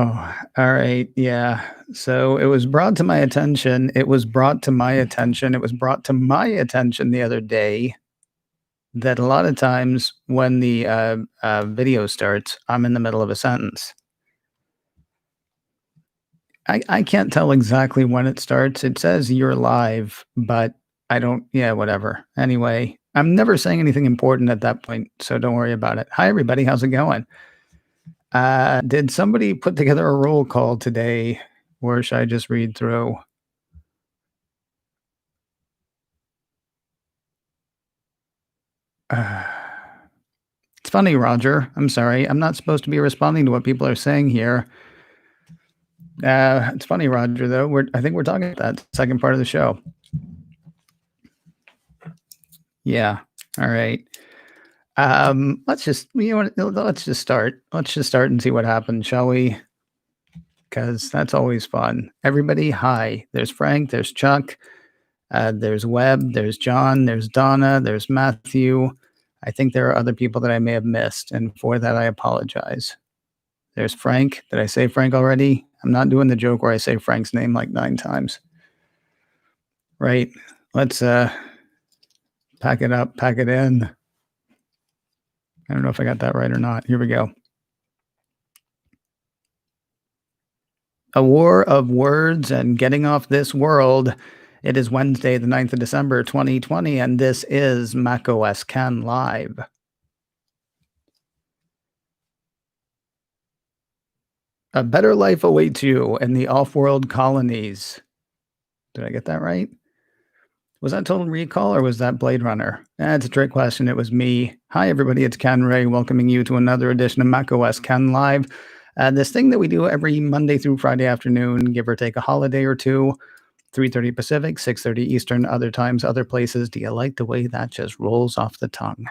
Oh, all right. Yeah. So it was brought to my attention. It was brought to my attention. It was brought to my attention the other day that a lot of times when the video starts, I'm in the middle of a sentence. I can't tell exactly when it starts. It says you're live, but I don't, yeah, whatever. Anyway, I'm never saying anything important at that point. So don't worry about it. Hi, everybody. How's it going? Did somebody put together a roll call today, or should I just read through? Uh, it's funny, Roger. I'm sorry. I'm not supposed to be responding to what people are saying here. It's funny, Roger, though. I think we're talking about that second part of the show. Yeah. All right. Let's just let's just start. Let's just start and see what happens, shall we? Because that's always fun. Everybody, hi. There's Frank, there's Chuck, there's Webb, there's John, there's Donna, there's Matthew. I think there are other people that I may have missed, and for that I apologize. There's Frank. Did I say Frank already? I'm not doing the joke where I say Frank's name like 9 times. Right. Let's pack it up, pack it in. I don't know if I got that right or not. Here we go. A war of words and getting off this world. It is Wednesday, the 9th of December, 2020, and this is macOS Can Live. A better life awaits you in the off-world colonies. Did I get that right? Was that Total Recall or was that Blade Runner? That's a trick question. It was me. Hi, everybody. It's Ken Ray welcoming you to another edition of macOS Ken Live. This thing that we do every Monday through Friday afternoon, give or take a holiday or two, 3:30 Pacific, 6:30 Eastern, other times, other places. Do you like the way that just rolls off the tongue?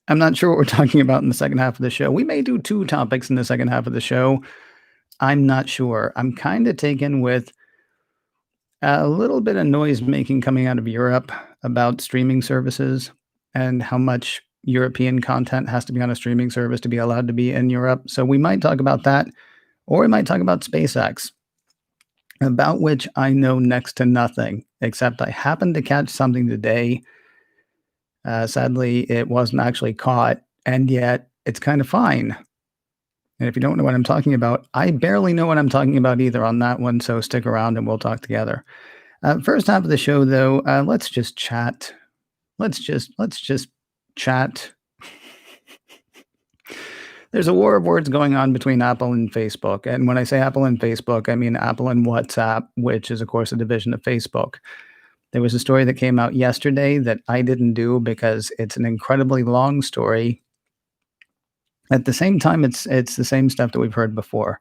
I'm not sure what we're talking about in the second half of the show. We may do 2 topics in the second half of the show. I'm not sure. I'm kind of taken with a little bit of noise making coming out of Europe about streaming services and how much European content has to be on a streaming service to be allowed to be in Europe. So we might talk about that, or we might talk about SpaceX, about which I know next to nothing, except I happened to catch something today. Sadly, it wasn't actually caught, and yet it's kind of fine. And if you don't know what I'm talking about, I barely know what I'm talking about either on that one. So stick around and we'll talk together. First half of the show, though, let's just chat. Let's just chat. There's a war of words going on between Apple and Facebook, and when I say Apple and Facebook, I mean Apple and WhatsApp, which is of course a division of Facebook. There was a story that came out yesterday that I didn't do because it's an incredibly long story. At the same time, it's the same stuff that we've heard before.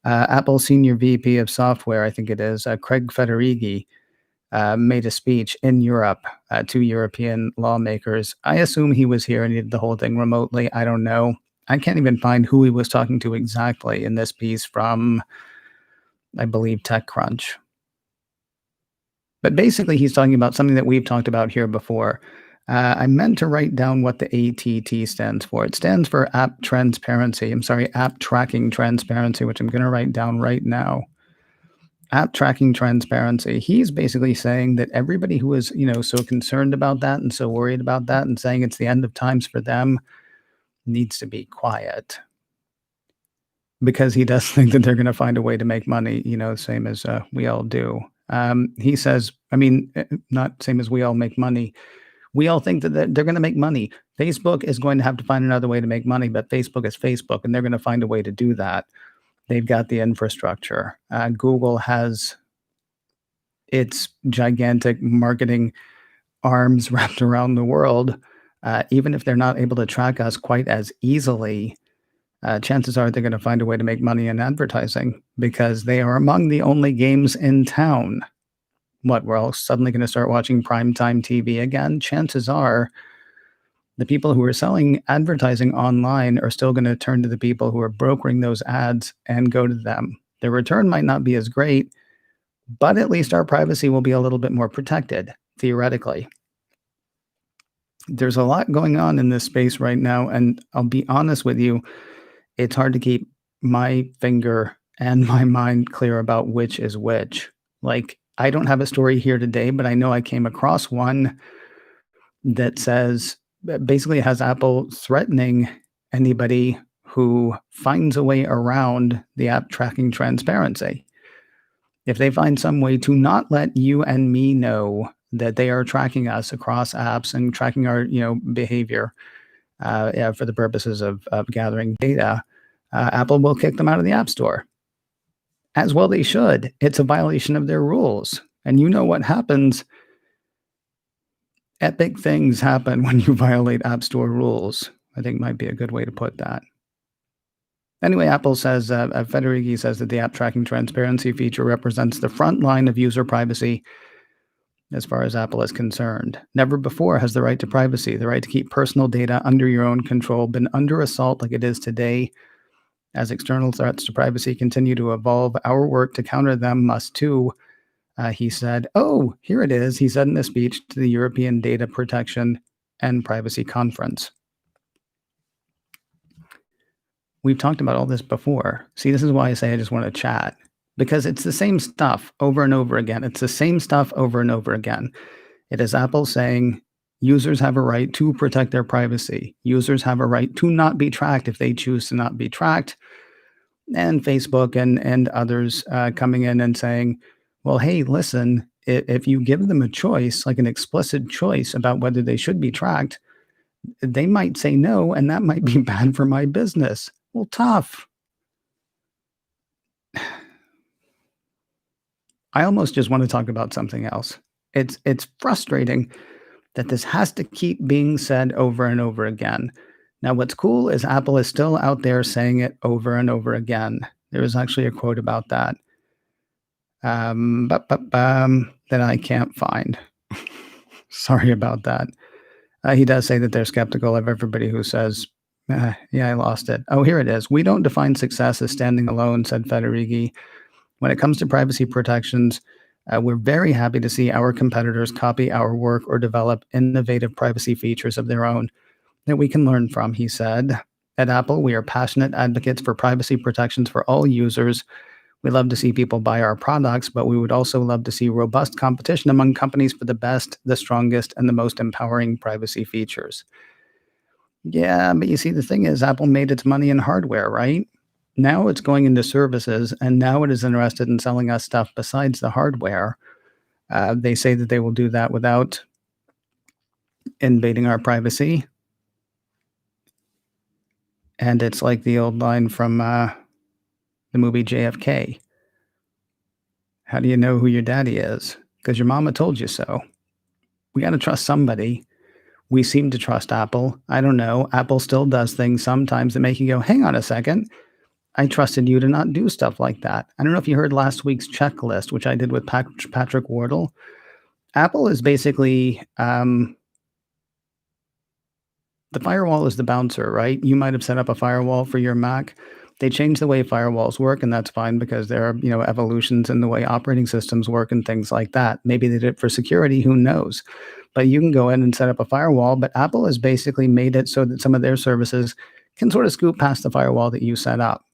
Apple Senior VP of Software, I think it is, Craig Federighi, made a speech in Europe to European lawmakers. I assume he was here and he did the whole thing remotely. I don't know. I can't even find who he was talking to exactly in this piece from, I believe, TechCrunch. But basically, he's talking about something that we've talked about here before. I meant to write down what the ATT stands for. It stands for App Transparency. I'm sorry, App Tracking Transparency, which I'm going to write down right now. App tracking transparency. He's basically saying that everybody who is, so concerned about that and so worried about that and saying it's the end of times for them needs to be quiet. Because he does think that they're going to find a way to make money, same as we all do. He says, not same as we all make money. We all think that they're going to make money. Facebook is going to have to find another way to make money, but Facebook is Facebook, and they're going to find a way to do that. They've got the infrastructure. Google has its gigantic marketing arms wrapped around the world. Even if they're not able to track us quite as easily, chances are they're going to find a way to make money in advertising because they are among the only games in town. What, we're all suddenly going to start watching primetime TV again? Chances are the people who are selling advertising online are still going to turn to the people who are brokering those ads and go to them. The return might not be as great, but at least our privacy will be a little bit more protected, theoretically. There's a lot going on in this space right now, and I'll be honest with you, it's hard to keep my finger and my mind clear about which is which. Like, I don't have a story here today, but I know I came across one that says basically has Apple threatening anybody who finds a way around the app tracking transparency. If they find some way to not let you and me know that they are tracking us across apps and tracking our, behavior, yeah, for the purposes of gathering data, Apple will kick them out of the App Store. As well, they should. It's a violation of their rules. And you know what happens. Epic things happen when you violate App Store rules, I think might be a good way to put that. Anyway, Apple says, Federighi says that the app tracking transparency feature represents the front line of user privacy as far as Apple is concerned. Never before has the right to privacy, the right to keep personal data under your own control, been under assault like it is today. As external threats to privacy continue to evolve, our work to counter them must too, he said. Oh, here it is, he said in a speech to the European Data Protection and Privacy Conference. We've talked about all this before. See, this is why I say I just want to chat, because it's the same stuff over and over again. It's the same stuff over and over again. It is Apple saying users have a right to protect their privacy. Users have a right to not be tracked if they choose to not be tracked. And Facebook and others coming in and saying, well, hey, listen, if you give them a choice, like an explicit choice about whether they should be tracked, they might say no, and that might be bad for my business. Well, tough. I almost just want to talk about something else. It's frustrating that this has to keep being said over and over again. Now, what's cool is Apple is still out there saying it over and over again. There was actually a quote about that that I can't find. Sorry about that. He does say that they're skeptical of everybody who says, yeah, I lost it. Oh, here it is. We don't define success as standing alone, said Federighi. When it comes to privacy protections, we're very happy to see our competitors copy our work or develop innovative privacy features of their own that we can learn from, he said. At Apple, we are passionate advocates for privacy protections for all users. We love to see people buy our products, but we would also love to see robust competition among companies for the best, the strongest, and the most empowering privacy features. Yeah, but you see, the thing is, Apple made its money in hardware, right? Now it's going into services, and now it is interested in selling us stuff besides the hardware. They say that they will do that without invading our privacy. And it's like the old line from the movie JFK. How do you know who your daddy is? Because your mama told you so. We got to trust somebody. We seem to trust Apple. I don't know. Apple still does things sometimes that make you go, hang on a second. I trusted you to not do stuff like that. I don't know if you heard last week's checklist, which I did with Patrick Wardle. Apple is basically the firewall is the bouncer, right? You might have set up a firewall for your Mac. They changed the way firewalls work, and that's fine because there are, evolutions in the way operating systems work and things like that. Maybe they did it for security, who knows? But you can go in and set up a firewall, but Apple has basically made it so that some of their services can sort of scoop past the firewall that you set up.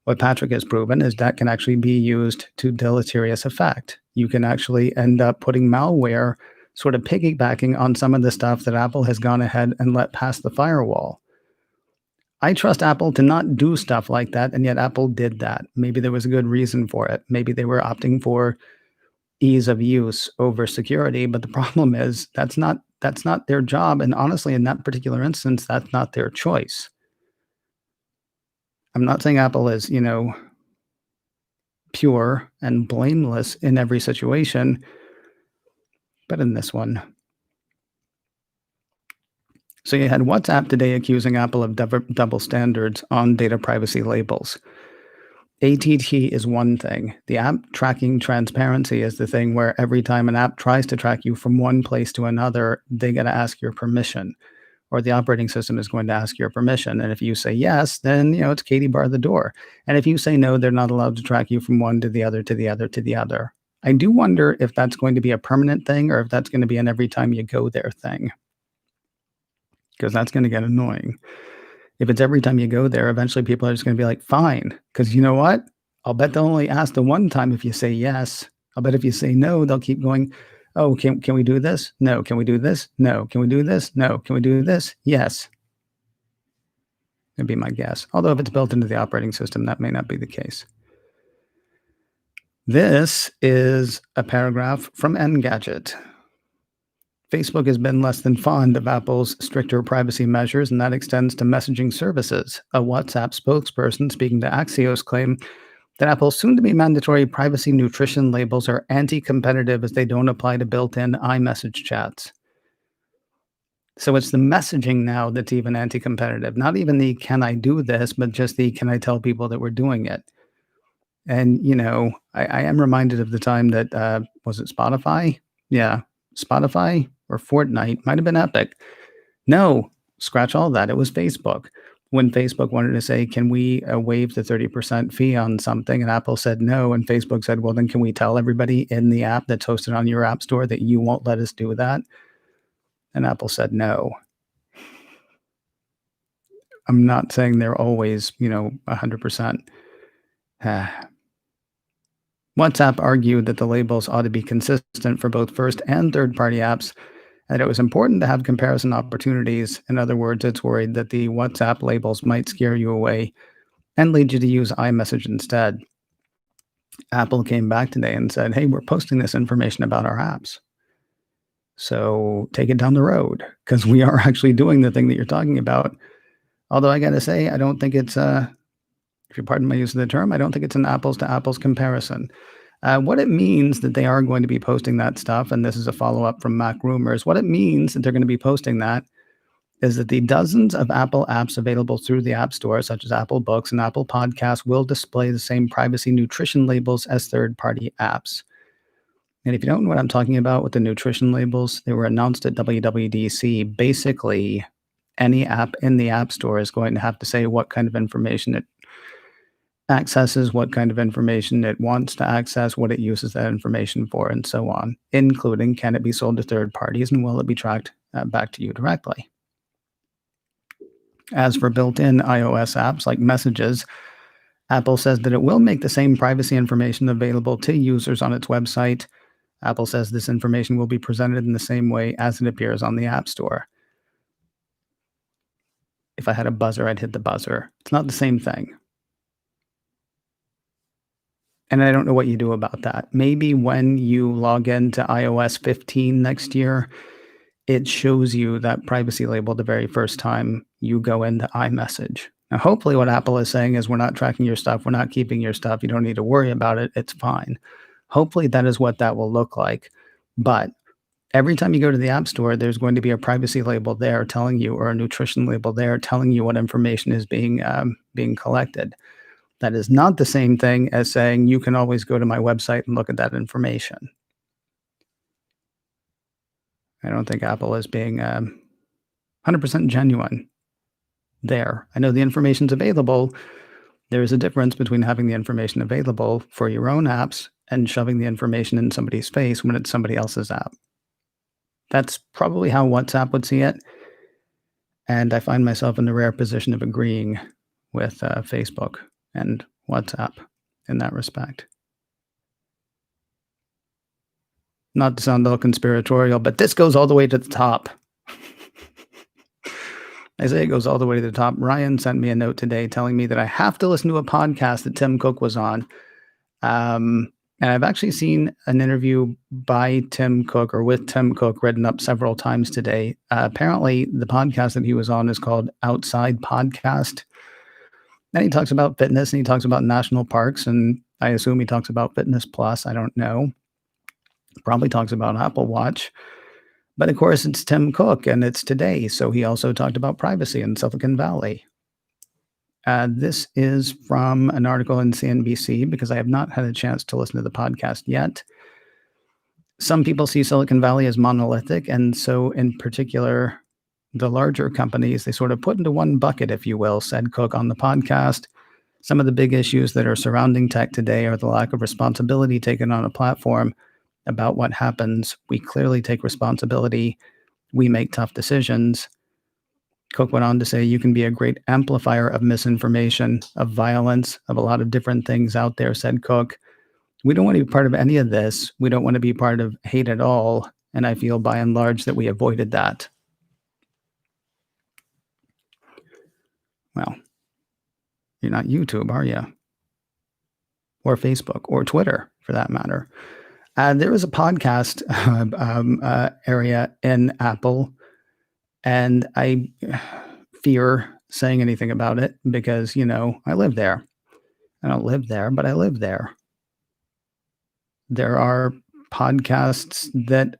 What Patrick has proven is that can actually be used to deleterious effect. You can actually end up putting malware sort of piggybacking on some of the stuff that Apple has gone ahead and let pass the firewall. I trust Apple to not do stuff like that, and yet Apple did that. Maybe there was a good reason for it. Maybe they were opting for ease of use over security, but the problem is that's not their job, and honestly, in that particular instance, that's not their choice. I'm not saying Apple is, pure and blameless in every situation, but in this one. So you had WhatsApp today accusing Apple of double standards on data privacy labels. ATT is one thing. The app tracking transparency is the thing where every time an app tries to track you from one place to another, they got to ask your permission, or the operating system is going to ask your permission. And if you say yes, then, it's Katie bar the door. And if you say no, they're not allowed to track you from one to the other, to the other, to the other. I do wonder if that's going to be a permanent thing or if that's going to be an every time you go there thing, because that's going to get annoying. If it's every time you go there, eventually people are just gonna be like, "Fine," because you know what? I'll bet they'll only ask the one time if you say yes. I'll bet if you say no, they'll keep going, "Oh, can we do this? No. Can we do this? No. Can we do this? No. Can we do this? Yes." That'd be my guess. Although if it's built into the operating system, that may not be the case. This is a paragraph from Engadget. Facebook has been less than fond of Apple's stricter privacy measures, and that extends to messaging services. A WhatsApp spokesperson speaking to Axios claimed that Apple's soon to be mandatory privacy nutrition labels are anti competitive as they don't apply to built in iMessage chats. So it's the messaging now that's even anti competitive. Not even the can I do this, but just the can I tell people that we're doing it. And, I am reminded of the time that, was it Spotify? Yeah, Spotify or Fortnite, might have been Epic. No, scratch all that. It was Facebook. When Facebook wanted to say, can we waive the 30% fee on something? And Apple said no. And Facebook said, well, then can we tell everybody in the app that's hosted on your app store that you won't let us do that? And Apple said no. I'm not saying they're always, 100%. WhatsApp argued that the labels ought to be consistent for both first and third party apps, and it was important to have comparison opportunities. In other words, it's worried that the WhatsApp labels might scare you away and lead you to use iMessage instead. Apple came back today and said, hey, we're posting this information about our apps. So take it down the road because we are actually doing the thing that you're talking about. Although I got to say, I don't think it's, if you pardon my use of the term, I don't think it's an apples to apples comparison. What it means that they are going to be posting that stuff, and this is a follow-up from Mac Rumors, what it means that they're going to be posting that is that the dozens of Apple apps available through the App Store, such as Apple Books and Apple Podcasts, will display the same privacy nutrition labels as third-party apps. And if you don't know what I'm talking about with the nutrition labels, they were announced at WWDC. Basically, any app in the App Store is going to have to say what kind of information it accesses, what kind of information it wants to access, what it uses that information for, and so on, including can it be sold to third parties and will it be tracked back to you directly. As for built-in iOS apps like Messages, Apple says that it will make the same privacy information available to users on its website. Apple says this information will be presented in the same way as it appears on the App Store. If I had a buzzer, I'd hit the buzzer. It's not the same thing. And I don't know what you do about that. Maybe when you log into iOS 15 next year, it shows you that privacy label the very first time you go into iMessage. Now, hopefully what Apple is saying is we're not tracking your stuff. We're not keeping your stuff. You don't need to worry about it. It's fine. Hopefully that is what that will look like. But every time you go to the App Store, there's going to be a privacy label there telling you, or a nutrition label there telling you what information is being collected. That is not the same thing as saying you can always go to my website and look at that information. I don't think Apple is being 100% genuine there. I know the information's available. There is a difference between having the information available for your own apps and shoving the information in somebody's face when it's somebody else's app. That's probably how WhatsApp would see it. And I find myself in the rare position of agreeing with Facebook and WhatsApp in that respect. Not to sound all conspiratorial, but this goes all the way to the top. I say it goes all the way to the top. Ryan sent me a note today telling me that I have to listen to a podcast that Tim Cook was on. And I've actually seen an interview by Tim Cook or with Tim Cook written up several times today. Apparently, the podcast that he was on is called Outside Podcast. And he talks about fitness and he talks about national parks. And I assume he talks about Fitness Plus. I don't know. Probably talks about Apple Watch. But of course, it's Tim Cook and it's today. So he also talked about privacy in Silicon Valley. This is from an article in CNBC because I have not had a chance to listen to the podcast yet. Some people see Silicon Valley as monolithic. And so in particular, the larger companies, they sort of put into one bucket, if you will, said Cook on the podcast. Some of the big issues that are surrounding tech today are the lack of responsibility taken on a platform about what happens. We clearly take responsibility. We make tough decisions. Cook went on to say, "You can be a great amplifier of misinformation, of violence, of a lot of different things out there," said Cook. "We don't want to be part of any of this. We don't want to be part of hate at all. And I feel by and large that we avoided that." Well, you're not YouTube, are you? Or Facebook or Twitter for that matter. There is a podcast area in Apple, and I fear saying anything about it because, I live there. I don't live there, but I live there. There are podcasts that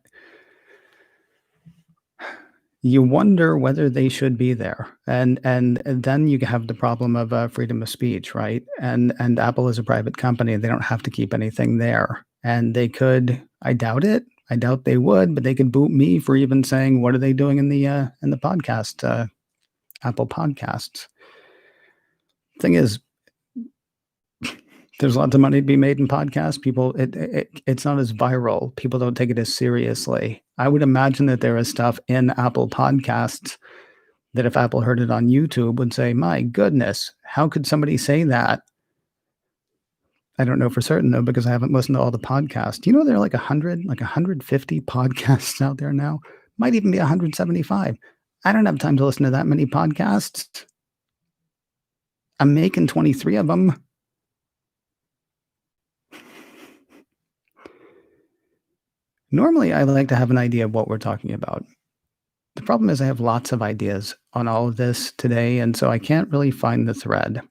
you wonder whether they should be there, and then you have the problem of freedom of speech, right? And Apple is a private company; they don't have to keep anything there, and they could. I doubt it. I doubt they would, but they could boot me for even saying, "What are they doing in the podcast Apple Podcasts?" Thing is, there's lots of money to be made in podcasts. People, it's not as viral. People don't take it as seriously. I would imagine that there is stuff in Apple Podcasts that if Apple heard it on YouTube would say, "My goodness, how could somebody say that?" I don't know for certain though, because I haven't listened to all the podcasts. Do you know there are like 100, like 150 podcasts out there now? Might even be 175. I don't have time to listen to that many podcasts. I'm making 23 of them. Normally, I like to have an idea of what we're talking about. The problem is I have lots of ideas on all of this today, and so I can't really find the thread.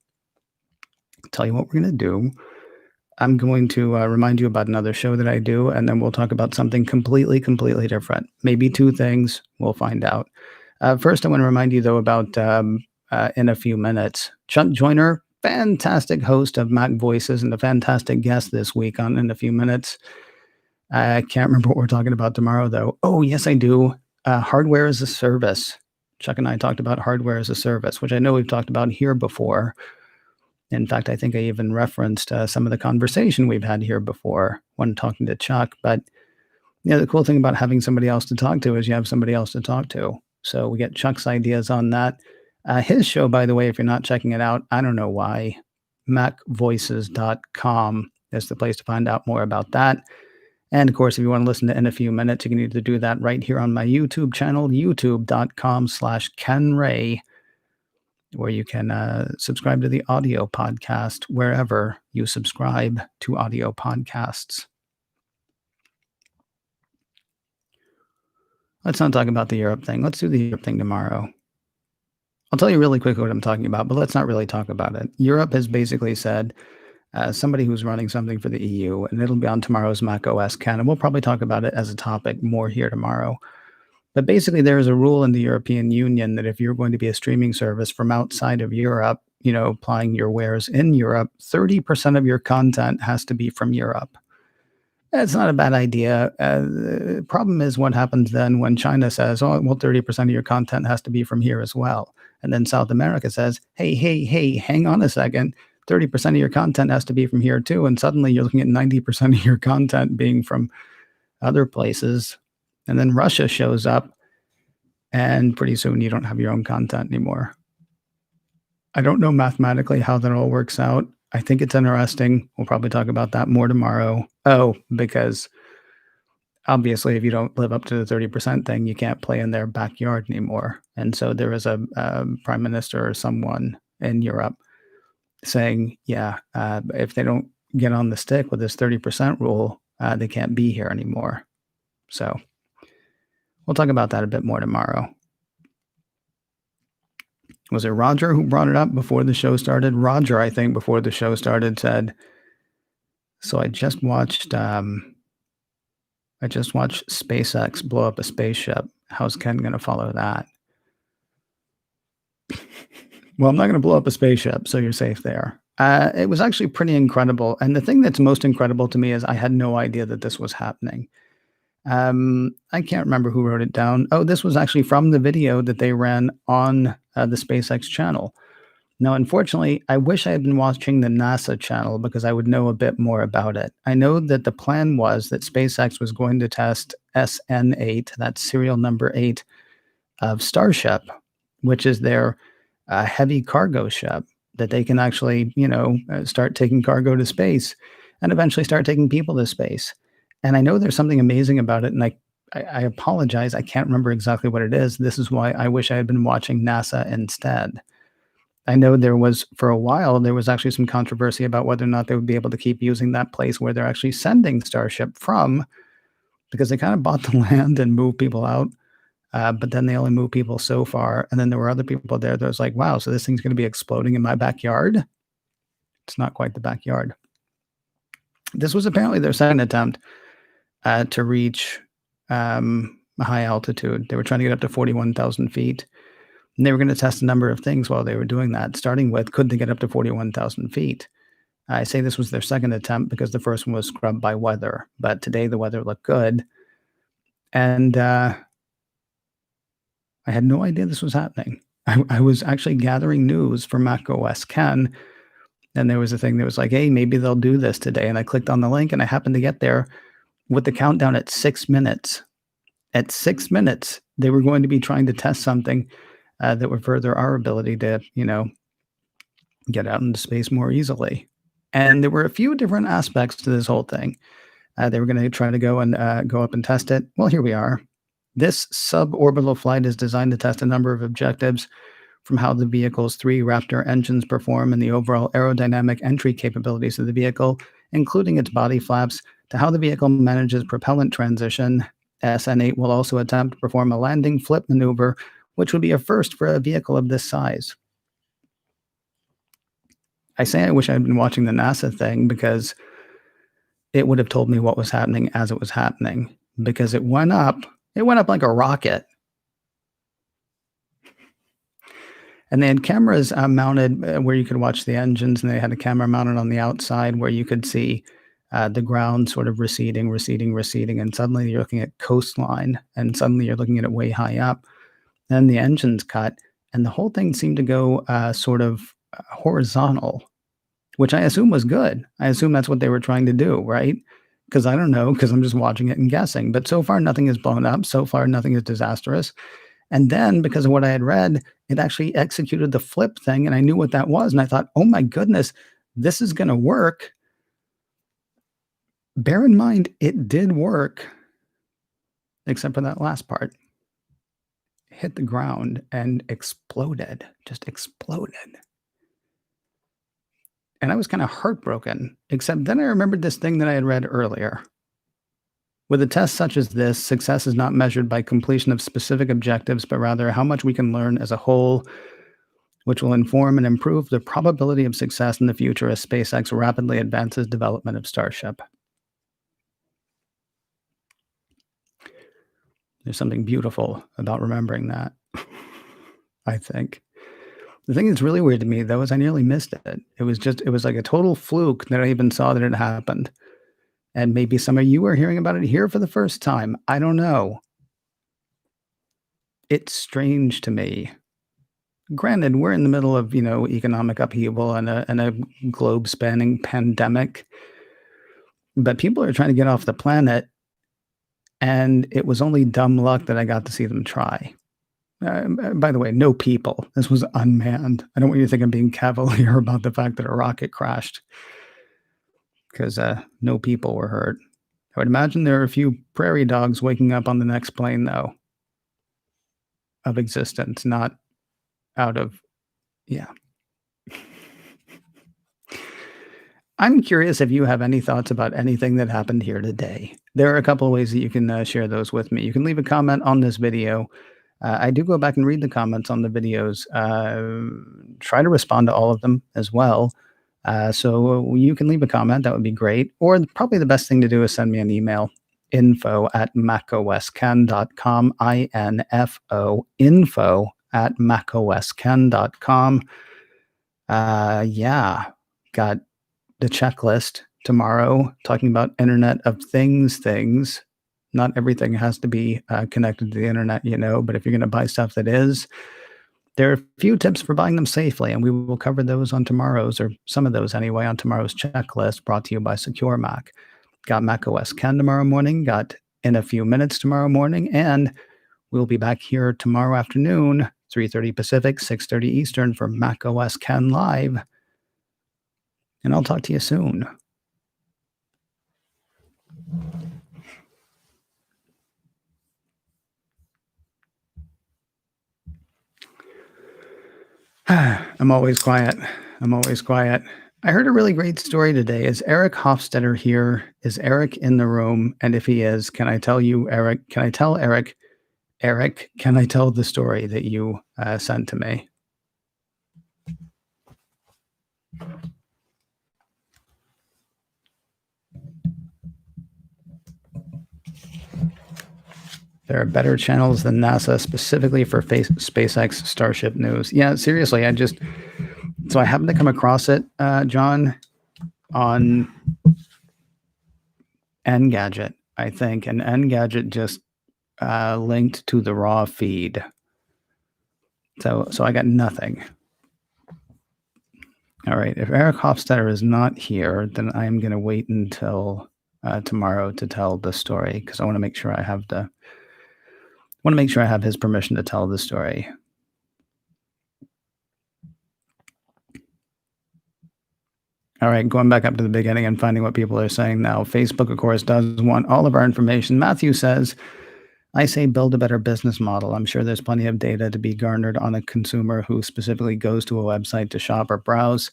Tell you what we're going to do. I'm going to remind you about another show that I do, and then we'll talk about something completely, completely different. Maybe two things. We'll find out. First, I want to remind you, though, about in a few minutes, Chuck Joyner, fantastic host of Mac Voices and a fantastic guest this week on In a Few Minutes. I can't remember what we're talking about tomorrow, though. Oh, yes, I do. Hardware as a service. Chuck and I talked about hardware as a service, which I know we've talked about here before. In fact, I think I even referenced some of the conversation we've had here before when talking to Chuck. But the cool thing about having somebody else to talk to is you have somebody else to talk to. So we get Chuck's ideas on that. His show, by the way, if you're not checking it out, I don't know why. MacVoices.com is the place to find out more about that. And of course, if you want to listen to In a Few Minutes, you can either do that right here on my YouTube channel, youtube.com/Ken Ray, where you can subscribe to the audio podcast wherever you subscribe to audio podcasts. Let's not talk about the Europe thing. Let's do the Europe thing tomorrow. I'll tell you really quickly what I'm talking about, but let's not really talk about it. Europe has basically said, somebody who's running something for the EU, and it'll be on tomorrow's Mac OS Ken, and we'll probably talk about it as a topic more here tomorrow. But basically, there is a rule in the European Union that if you're going to be a streaming service from outside of Europe, applying your wares in Europe, 30% of your content has to be from Europe. It's not a bad idea. The problem is what happens then when China says, "Oh, well, 30% of your content has to be from here as well." And then South America says, "Hey, hey, hey, hang on a second. 30% of your content has to be from here too." And suddenly you're looking at 90% of your content being from other places. And then Russia shows up, and pretty soon you don't have your own content anymore. I don't know mathematically how that all works out. I think it's interesting. We'll probably talk about that more tomorrow. Oh, because obviously, if you don't live up to the 30% thing, you can't play in their backyard anymore. And so there is a prime minister or someone in Europe saying, yeah, if they don't get on the stick with this 30% rule, they can't be here anymore. So we'll talk about that a bit more tomorrow. Was it Roger who brought it up before the show started? Roger, I think, before the show started said, so I just watched SpaceX blow up a spaceship. How's Ken going to follow that? Well, I'm not going to blow up a spaceship, so you're safe there. It was actually pretty incredible. And the thing that's most incredible to me is I had no idea that this was happening. I can't remember who wrote it down. Oh, this was actually from the video that they ran on the SpaceX channel. Now, unfortunately, I wish I had been watching the NASA channel because I would know a bit more about it. I know that the plan was that SpaceX was going to test SN8, that's serial number 8 of Starship, which is their heavy cargo ship that they can actually, start taking cargo to space and eventually start taking people to space. And I know there's something amazing about it. And I apologize. I can't remember exactly what it is. This is why I wish I had been watching NASA instead. I know there was, for a while, there was actually some controversy about whether or not they would be able to keep using that place where they're actually sending Starship from, because they kind of bought the land and moved people out. But then they only moved people so far. And then there were other people there that was like, wow, so this thing's going to be exploding in my backyard. It's not quite the backyard. This was apparently their second attempt to reach a high altitude. They were trying to get up to 41,000 feet. And they were going to test a number of things while they were doing that, starting with, could they get up to 41,000 feet? I say this was their second attempt because the first one was scrubbed by weather. But today the weather looked good. And I had no idea this was happening. I was actually gathering news for macOS Ken, and there was a thing that was like, hey, maybe they'll do this today. And I clicked on the link, and I happened to get there with the countdown at 6 minutes. At 6 minutes, they were going to be trying to test something that would further our ability to, get out into space more easily. And there were a few different aspects to this whole thing. They were going to try to go up and test it. Well, here we are. This suborbital flight is designed to test a number of objectives, from how the vehicle's 3 Raptor engines perform and the overall aerodynamic entry capabilities of the vehicle, including its body flaps, to how the vehicle manages propellant transition. SN8 will also attempt to perform a landing flip maneuver, which would be a first for a vehicle of this size. I say I wish I had been watching the NASA thing, because it would have told me what was happening as it was happening, because it went up like a rocket. And they had cameras mounted where you could watch the engines, and they had a camera mounted on the outside where you could see the ground sort of receding, and suddenly you're looking at coastline, and suddenly you're looking at it way high up. Then the engines cut, and the whole thing seemed to go sort of horizontal, which I assume was good. I assume that's what they were trying to do, right? Because I don't know, because I'm just watching it and guessing. But so far, nothing has blown up. So far, nothing is disastrous. And then, because of what I had read, it actually executed the flip thing, and I knew what that was. And I thought, oh my goodness, this is going to work. Bear in mind, it did work, except for that last part. Hit the ground and exploded, just exploded. And I was kind of heartbroken, except then I remembered this thing that I had read earlier. With a test such as this, success is not measured by completion of specific objectives, but rather how much we can learn as a whole, which will inform and improve the probability of success in the future as SpaceX rapidly advances development of Starship. There's something beautiful about remembering that, I think. The thing that's really weird to me, though, is I nearly missed it. It was like a total fluke that I even saw that it happened. And maybe some of you are hearing about it here for the first time. I don't know. It's strange to me. Granted, we're in the middle of, economic upheaval and a globe-spanning pandemic. But people are trying to get off the planet, and it was only dumb luck that I got to see them try. By the way, no people. This was unmanned. I don't want you to think I'm being cavalier about the fact that a rocket crashed, because no people were hurt. I would imagine there are a few prairie dogs waking up on the next plane, though, of existence, not out of, yeah. I'm curious if you have any thoughts about anything that happened here today. There are a couple of ways that you can share those with me. You can leave a comment on this video. I do go back and read the comments on the videos, try to respond to all of them as well. So you can leave a comment. That would be great. Or probably the best thing to do is send me an email, info@macosken.com, info, info@macosken.com. Yeah, got the checklist tomorrow talking about Internet of things. Not everything has to be connected to the internet, but if you're going to buy stuff that is, there are a few tips for buying them safely, and we will cover those on tomorrow's, or some of those anyway, on tomorrow's checklist, brought to you by Secure Mac. Got macOS Ken tomorrow morning, got In a Few Minutes tomorrow morning, and we'll be back here tomorrow afternoon 3:30 Pacific, 6:30 Eastern for Mac OS Ken Live, and I'll talk to you soon. I'm always quiet. I'm always quiet. I heard a really great story today. Is Eric Hofstetter here? Is Eric in the room? And if he is, can I tell you, Eric? Can I tell Eric? Eric, can I tell the story that you sent to me? There are better channels than NASA specifically for SpaceX Starship news. Yeah, seriously, so I happened to come across it, John, on Engadget, I think, and Engadget just linked to the raw feed. So I got nothing. All right. If Eric Hofstetter is not here, then I'm going to wait until tomorrow to tell the story because I want to make sure I have his permission to tell the story. All right, going back up to the beginning and finding what people are saying now. Facebook, of course, does want all of our information. Matthew says, I say build a better business model. I'm sure there's plenty of data to be garnered on a consumer who specifically goes to a website to shop or browse.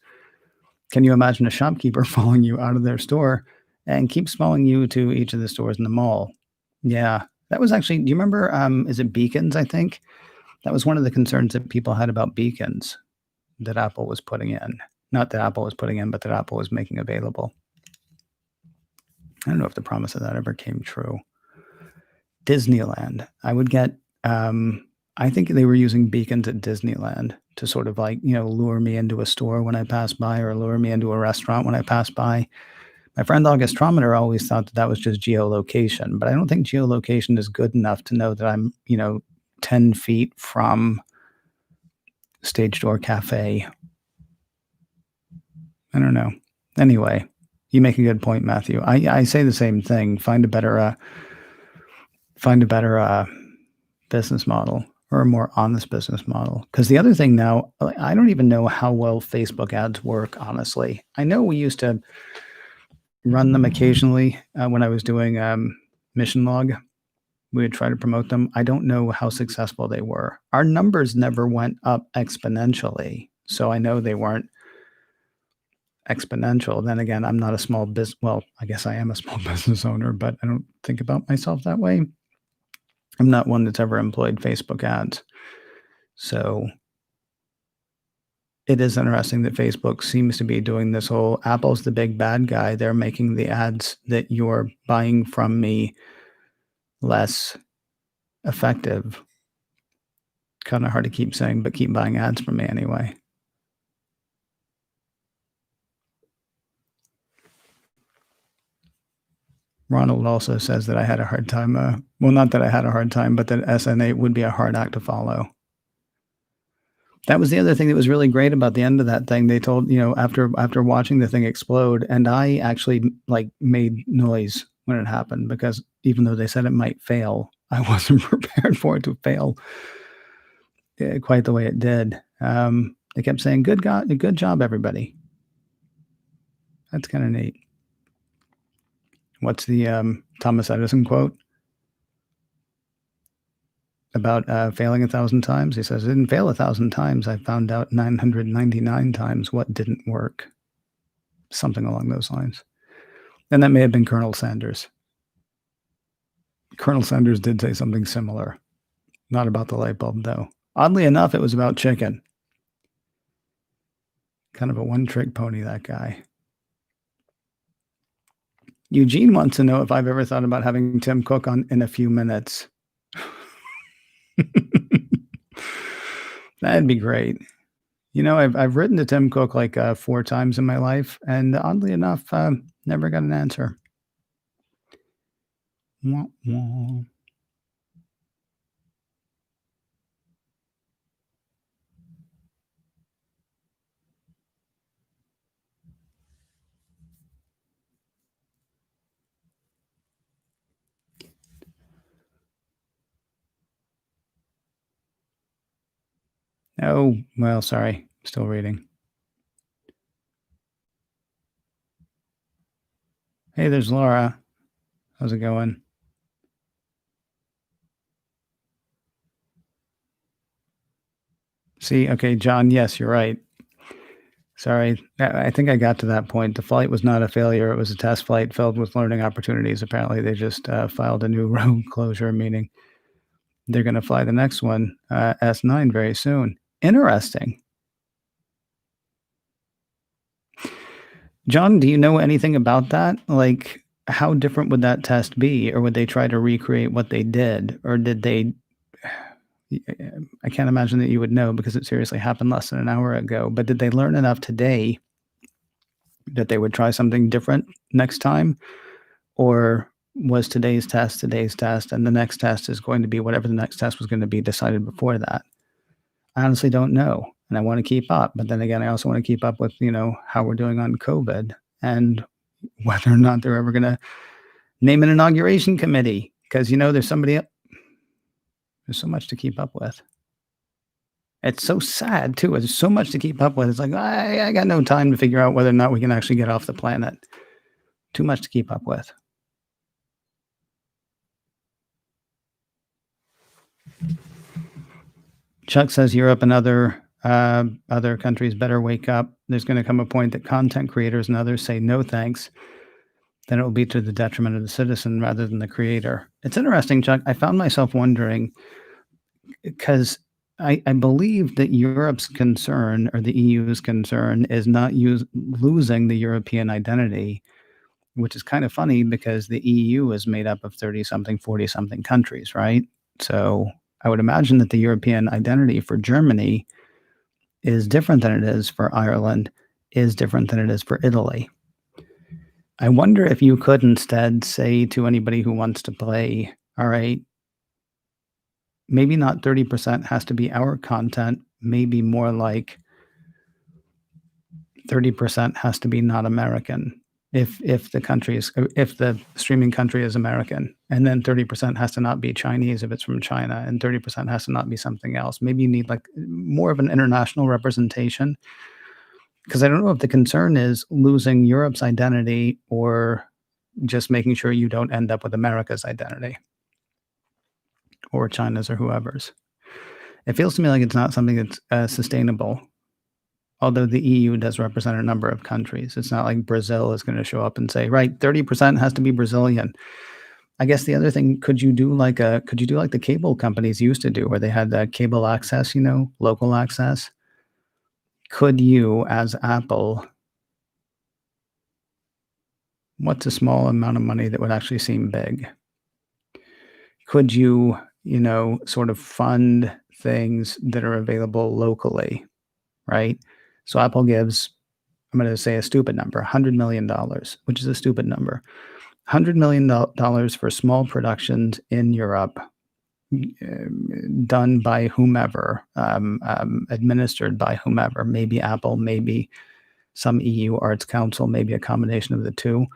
Can you imagine a shopkeeper following you out of their store and keeps following you to each of the stores in the mall? Yeah, that was actually, do you remember, is it beacons, I think? That was one of the concerns that people had about beacons that Apple was putting in. Not that Apple was putting in, but that Apple was making available. I don't know if the promise of that ever came true. Disneyland. I would get, I think they were using beacons at Disneyland to sort of like, lure me into a store when I pass by or lure me into a restaurant when I pass by. My friend August Trometer always thought that was just geolocation, but I don't think geolocation is good enough to know that I'm, 10 feet from Stage Door Cafe. I don't know. Anyway, you make a good point, Matthew. I say the same thing. Find a better business model or a more honest business model. Because the other thing now, I don't even know how well Facebook ads work, honestly. I know we used to run them occasionally when I was doing Mission Log. We would try to promote them. I don't know how successful they were. Our numbers never went up exponentially. So I know they weren't exponential. Then again, I'm not a small business. Well, I guess I am a small business owner, but I don't think about myself that way. I'm not one that's ever employed Facebook ads. So it is interesting that Facebook seems to be doing this whole Apple's the big bad guy. They're making the ads that you're buying from me less effective. Kind of hard to keep saying, but keep buying ads from me anyway. Ronald also says that I had a hard time. Well, not that I had a hard time, but that SN8 would be a hard act to follow. That was the other thing that was really great about the end of that thing. They told, after watching the thing explode, and I actually made noise when it happened because even though they said it might fail, I wasn't prepared for it to fail quite the way it did. They kept saying, good job, everybody. That's kind of neat. What's the Thomas Edison quote about failing 1,000 times? He says, I didn't fail 1,000 times. I found out 999 times what didn't work. Something along those lines. And that may have been Colonel Sanders. Colonel Sanders did say something similar. Not about the light bulb, though. Oddly enough, it was about chicken. Kind of a one-trick pony, that guy. Eugene wants to know if I've ever thought about having Tim Cook on in a few minutes. That'd be great. I've written to Tim Cook 4 times in my life, and oddly enough, never got an answer. Wah, wah. Oh, well, sorry. Still reading. Hey, there's Laura. How's it going? See, okay, John, yes, you're right. Sorry. I think I got to that point. The flight was not a failure. It was a test flight filled with learning opportunities. Apparently, they just filed a new road closure, meaning they're going to fly the next one, S9, very soon. Interesting. John, do you know anything about that? Like, how different would that test be? Or would they try to recreate what they did? Or did they? I can't imagine that you would know because it seriously happened less than an hour ago. But did they learn enough today that they would try something different next time? Or was today's test, and the next test is going to be whatever the next test was going to be decided before that? I honestly don't know, and I want to keep up. But then again, I also want to keep up with how we're doing on COVID and whether or not they're ever going to name an inauguration committee because there's so much to keep up with. It's so sad too. There's so much to keep up with. It's like I got no time to figure out whether or not we can actually get off the planet. Too much to keep up with. Chuck says Europe and other countries better wake up. There's going to come a point that content creators and others say no thanks. Then it will be to the detriment of the citizen rather than the creator. It's interesting, Chuck. I found myself wondering because I believe that Europe's concern or the EU's concern is not losing the European identity, which is kind of funny because the EU is made up of 30 something, 40 something countries, right? So I would imagine that the European identity for Germany is different than it is for Ireland, is different than it is for Italy. I wonder if you could instead say to anybody who wants to play, all right, maybe not 30% has to be our content, maybe more like 30% has to be not American. If the streaming country is American, and then 30% has to not be Chinese if it's from China, and 30% has to not be something else. Maybe you need like more of an international representation because I don't know if the concern is losing Europe's identity or just making sure you don't end up with America's identity or China's or whoever's. It feels to me like it's not something that's sustainable. Although the EU does represent a number of countries, it's not like Brazil is going to show up and say, right, 30% has to be Brazilian. I guess the other thing, could you do like the cable companies used to do, where they had that cable access, local access? Could you, as Apple, what's a small amount of money that would actually seem big? Could you, sort of fund things that are available locally, right? So Apple gives, I'm going to say a stupid number, $100 million, which is a stupid number. $100 million for small productions in Europe, done by whomever, administered by whomever, maybe Apple, maybe some EU Arts Council, maybe a combination of the two.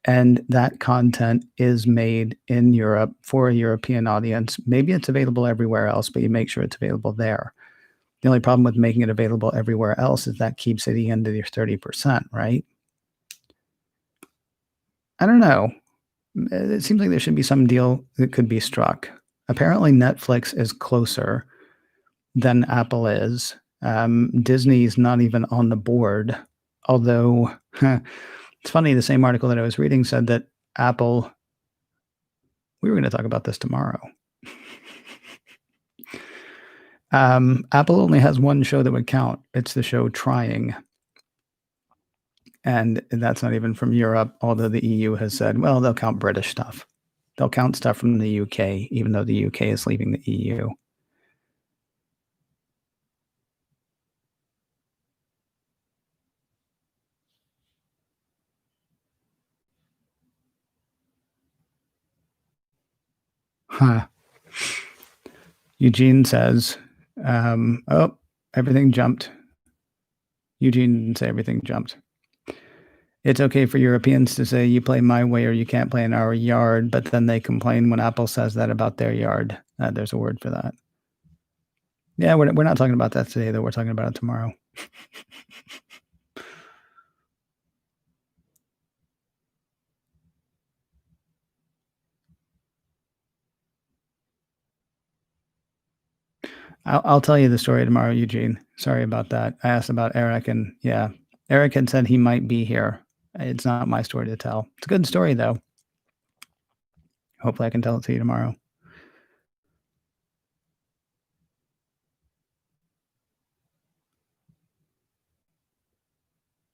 And that content is made in Europe for a European audience. Maybe it's available everywhere else, but you make sure it's available there. The only problem with making it available everywhere else is that keeps it into your 30%, right? I don't know. It seems like there should be some deal that could be struck. Apparently, Netflix is closer than Apple is. Disney's not even on the board, although it's funny, the same article that I was reading said that Apple, we were going to talk about this tomorrow. Apple only has one show that would count. It's the show Trying. And that's not even from Europe, although the EU has said, well, they'll count British stuff. They'll count stuff from the UK, even though the UK is leaving the EU. Huh. Eugene says, oh, everything jumped. Eugene didn't say everything jumped. It's okay for Europeans to say you play my way or you can't play in our yard, but then they complain when Apple says that about their yard. There's a word for that. Yeah, we're not talking about that today, though. We're talking about it tomorrow. I'll tell you the story tomorrow, Eugene. Sorry about that. I asked about Eric, and yeah, Eric had said he might be here. It's not my story to tell. It's a good story, though. Hopefully, I can tell it to you tomorrow.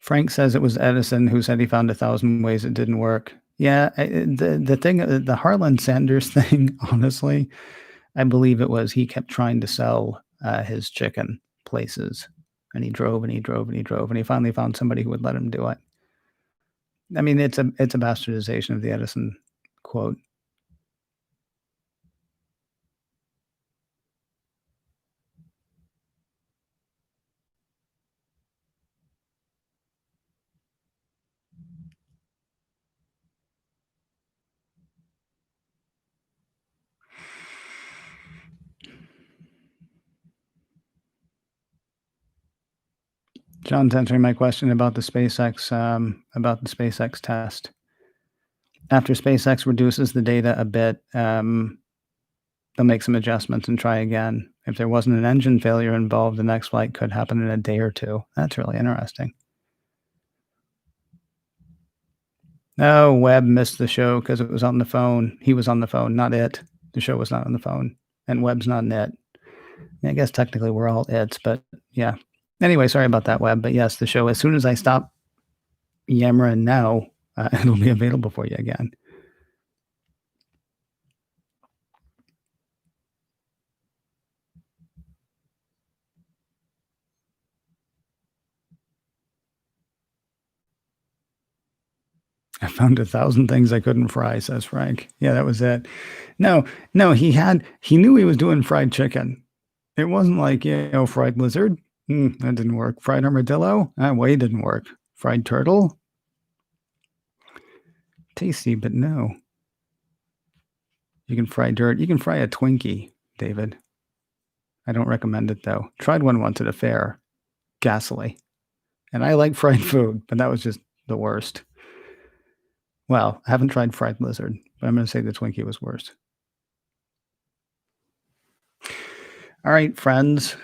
Frank says it was Edison who said he found 1,000 ways it didn't work. Yeah, the thing, the Harlan Sanders thing, honestly, I believe it was he kept trying to sell his chicken places, and he drove and he drove and he drove, and he finally found somebody who would let him do it. I mean, it's a bastardization of the Edison quote. John's answering my question about the SpaceX test. After SpaceX reduces the data a bit, they'll make some adjustments and try again. If there wasn't an engine failure involved, the next flight could happen in a day or two. That's really interesting. No, Webb missed the show because it was on the phone. He was on the phone, not it. The show was not on the phone, and Webb's not an it. I guess technically we're all its, but yeah. Anyway, sorry about that, Webb. But yes, the show, as soon as I stop yammering now, it'll be available for you again. I found 1,000 things I couldn't fry, says Frank. Yeah, that was it. No, no, he knew he was doing fried chicken. It wasn't like, fried lizard. That didn't work. Fried armadillo? That way didn't work. Fried turtle? Tasty, but no. You can fry dirt. You can fry a Twinkie, David. I don't recommend it, though. Tried one once at a fair. Ghastly. And I like fried food, but that was just the worst. Well, I haven't tried fried lizard, but I'm going to say the Twinkie was worse. All right, friends.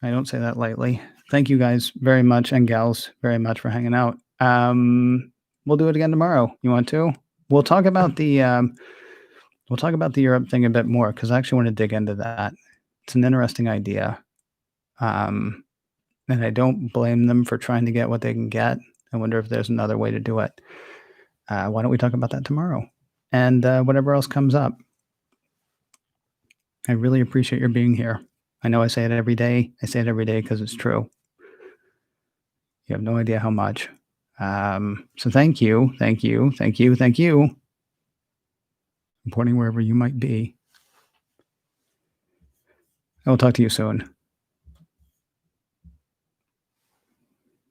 I don't say that lightly. Thank you guys very much, and gals very much, for hanging out. We'll do it again tomorrow. You want to? We'll talk about the Europe thing a bit more because I actually want to dig into that. It's an interesting idea, and I don't blame them for trying to get what they can get. I wonder if there's another way to do it. Why don't we talk about that tomorrow? And whatever else comes up. I really appreciate your being here. I know I say it every day. I say it every day because it's true. You have no idea how much. So thank you, thank you, thank you, thank you. Reporting wherever you might be. I will talk to you soon.